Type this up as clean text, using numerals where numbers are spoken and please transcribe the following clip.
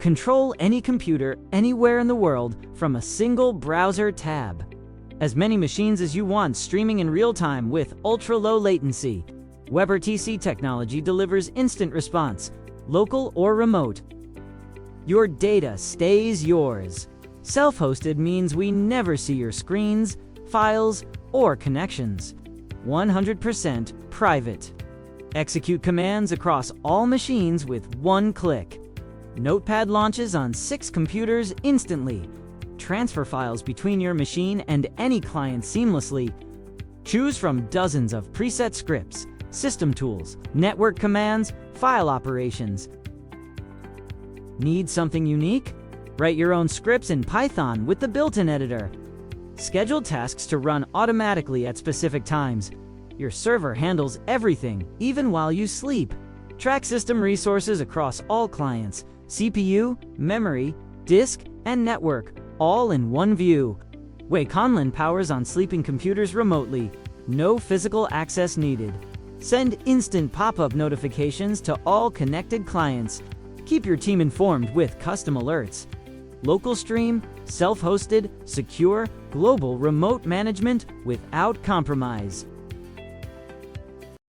Control any computer anywhere in the world from a single browser tab. As many machines as you want streaming in real time with ultra-low latency. WebRTC technology delivers instant response, local or remote. Your data stays yours. Self-hosted means we never see your screens, files, or connections. 100% private. Execute commands across all machines with one click. Notepad launches on 6 computers instantly. Transfer files between your machine and any client seamlessly. Choose from dozens of preset scripts, system tools, network commands, file operations. Need something unique? Write your own scripts in Python with the built-in editor. Schedule tasks to run automatically at specific times. Your server handles everything, even while you sleep. Track system resources across all clients, CPU, memory, disk, and network, all in one view. Wake-on-LAN powers on sleeping computers remotely. No physical access needed. Send instant pop-up notifications to all connected clients. Keep your team informed with custom alerts. LocalStream, self-hosted, secure, global remote management without compromise.